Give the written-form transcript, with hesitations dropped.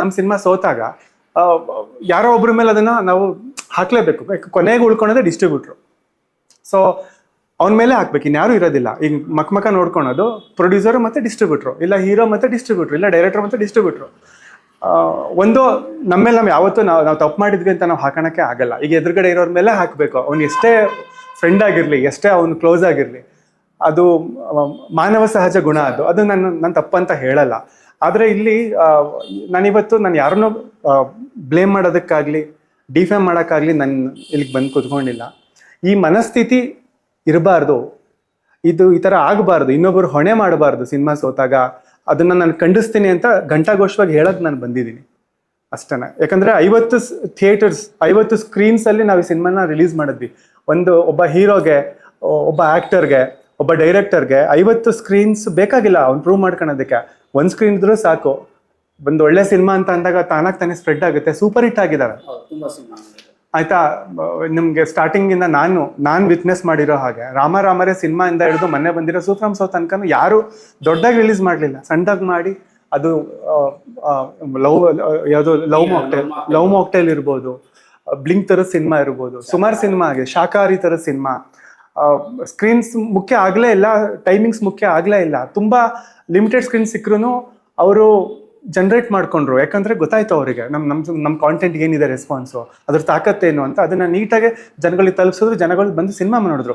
ನಮ್ಮ ಸಿನಿಮಾ ಸೋತಾಗ ಆ, ಯಾರೋ ಒಬ್ರ ಮೇಲೆ ಅದನ್ನ ನಾವು ಹಾಕ್ಲೇಬೇಕು. ಕೊನೆಗೆ ಉಳ್ಕೊಳೋದೇ ಡಿಸ್ಟ್ರಿಬ್ಯೂಟ್ರು. ಸೊ ಅವನ ಮೇಲೆ ಹಾಕ್ಬೇಕು, ಇನ್ಯಾರು ಇರೋದಿಲ್ಲ. ಈಗ ಮಕ್ಕ ನೋಡ್ಕೊಳೋದು ಪ್ರೊಡ್ಯೂಸರು ಮತ್ತೆ ಡಿಸ್ಟ್ರಿಬ್ಯೂಟ್ರು, ಇಲ್ಲ ಹೀರೋ ಮತ್ತೆ ಡಿಸ್ಟ್ರಿಬ್ಯೂಟ್ರು, ಇಲ್ಲ ಡೈರೆಕ್ಟರ್ ಮತ್ತೆ ಡಿಸ್ಟ್ರಿಬ್ಯೂಟ್ರು. ಒಂದು ನಮ್ಮೇಲೆ ನಾವು ಯಾವತ್ತೂ ನಾವು ತಪ್ಪು ಮಾಡಿದ್ವಿ ಅಂತ ನಾವು ಹಾಕೋಣಕ್ಕೆ ಆಗಲ್ಲ. ಈಗ ಎದುರುಗಡೆ ಇರೋರ ಮೇಲೆ ಹಾಕಬೇಕು. ಅವ್ನು ಎಷ್ಟೇ ಫ್ರೆಂಡ್ ಆಗಿರಲಿ, ಎಷ್ಟೇ ಅವ್ನು ಕ್ಲೋಸ್ ಆಗಿರಲಿ, ಅದು ಮಾನವ ಸಹಜ ಗುಣ. ಅದು ನನ್ನ ತಪ್ಪಂತ ಹೇಳಲ್ಲ. ಆದರೆ ಇಲ್ಲಿ ನಾನಿವತ್ತು ನಾನು ಯಾರನ್ನೋ ಬ್ಲೇಮ್ ಮಾಡೋದಕ್ಕಾಗಲಿ ಡಿಫೇಮ್ ಮಾಡೋಕ್ಕಾಗಲಿ ನಾನು ಇಲ್ಲಿಗೆ ಬಂದು ಕೂತ್ಕೊಂಡಿಲ್ಲ. ಈ ಮನಸ್ಥಿತಿ ಇರಬಾರ್ದು, ಇದು ಈ ಥರ ಆಗಬಾರ್ದು, ಇನ್ನೊಬ್ಬರು ಹೊಣೆ ಮಾಡಬಾರ್ದು ಸಿನಿಮಾ ಸೋತಾಗ. ಅದನ್ನು ನಾನು ಖಂಡಿಸ್ತೀನಿ ಅಂತ ಘಂಟಾಘೋಷವಾಗಿ ಹೇಳಕ್ಕೆ ನಾನು ಬಂದಿದ್ದೀನಿ ಅಷ್ಟೇ. ಯಾಕಂದರೆ 50 ಥಿಯೇಟರ್ಸ್ 50 ಸ್ಕ್ರೀನ್ಸಲ್ಲಿ ನಾವು ಈ ಸಿನಿಮಾನ ರಿಲೀಸ್ ಮಾಡಿದ್ವಿ. ಒಬ್ಬ ಹೀರೋಗೆ, ಒಬ್ಬ ಆ್ಯಕ್ಟರ್ಗೆ, ಒಬ್ಬ ಡೈರೆಕ್ಟರ್ಗೆ 50 ಸ್ಕ್ರೀನ್ಸ್ ಬೇಕಾಗಿಲ್ಲ ಅವ್ನು ಪ್ರೂವ್ ಮಾಡ್ಕೊಳೋದಕ್ಕೆ. ಒಂದು ಸ್ಕ್ರೀನ್ ಇದ್ರೂ ಸಾಕು. ಒಂದು ಒಳ್ಳೆ ಸಿನಿಮಾ ಅಂತ ಅಂದಾಗ ತಾನಾಗಿ ತಾನೇ ಸ್ಪ್ರೆಡ್ ಆಗುತ್ತೆ. ಸೂಪರ್ ಹಿಟ್ ಆಗಿದ್ದಾರೆ ಆಯ್ತಾ. ನಿಮ್ಗೆ ಸ್ಟಾರ್ಟಿಂಗ್ ಇಂದ ನಾನು ವಿಟ್ನೆಸ್ ಮಾಡಿರೋ ಹಾಗೆ ರಾಮರೇ ಸಿನಿಮಾ ಇಂದ ಹಿಡಿದು ಮೊನ್ನೆ ಬಂದಿರೋ ಸೂಫ್ರಮ್ ಸೋ ತನಕ ಯಾರು ದೊಡ್ಡದಾಗಿ ರಿಲೀಸ್ ಮಾಡಲಿಲ್ಲ, ಸಣ್ಣದಾಗಿ ಮಾಡಿ. ಅದು ಯಾವುದು ಲವ್ ಮಾಕ್ಟೇಲ್ ಇರ್ಬೋದು, ಬ್ಲಿಂಕ್ ಥರದ ಸಿನಿಮಾ ಇರ್ಬೋದು, ಸುಮಾರು ಸಿನಿಮಾ ಆಗಿದೆ, ಶಾಕಾಹಾರಿ ಥರದ ಸಿನಿಮಾ. ಸ್ಕ್ರೀನ್ಸ್ ಮುಖ್ಯ ಆಗಲೇ ಇಲ್ಲ, ಟೈಮಿಂಗ್ಸ್ ಮುಖ್ಯ ಆಗಲೇ ಇಲ್ಲ. ತುಂಬಾ ಲಿಮಿಟೆಡ್ ಸ್ಕ್ರೀನ್ ಸಿಕ್ಕರೂ ಅವರು ಜನರೇಟ್ ಮಾಡ್ಕೊಂಡ್ರು. ಯಾಕಂದ್ರೆ ಗೊತ್ತಾಯ್ತು ಅವರಿಗೆ ನಮ್ಮ ಕಾಂಟೆಂಟ್ ಏನಿದೆ ರೆಸ್ಪಾನ್ಸು, ಅದ್ರ ತಾಕತ್ತೇನು ಅಂತ. ಅದನ್ನ ನೀಟಾಗಿ ಜನಗಳಿಗೆ ತಲುಪಿಸಿದ್ರು, ಜನಗಳು ಬಂದು ಸಿನಿಮಾ ನೋಡಿದ್ರು.